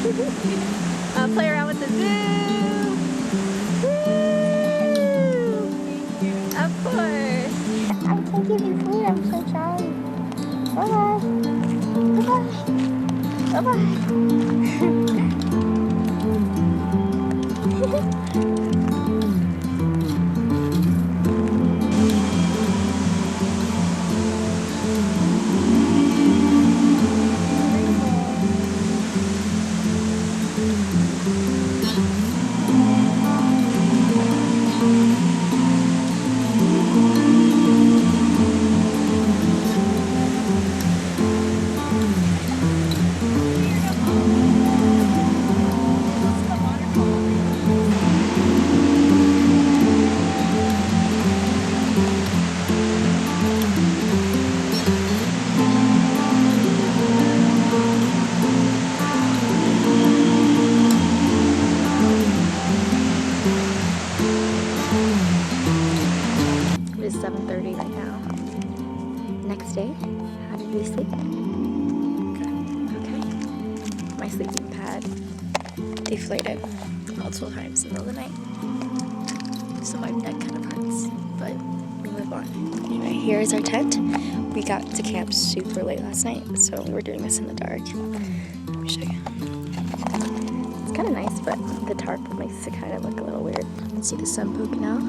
Play around with the zoo. Woo! Of course. I can't give you food. I'm so sorry. Bye-bye. Bye-bye. It is 7:30 right now. Next day, how did we sleep? Okay. My sleeping pad deflated multiple times in the middle of the night. So my neck kind of hurts, but we move on. Anyway, here's our tent. We got to camp super late last night, so we're doing this in the dark. Let me show you. It's kind of nice, but the tarp makes it kind of look a little weird. See the sun poking out?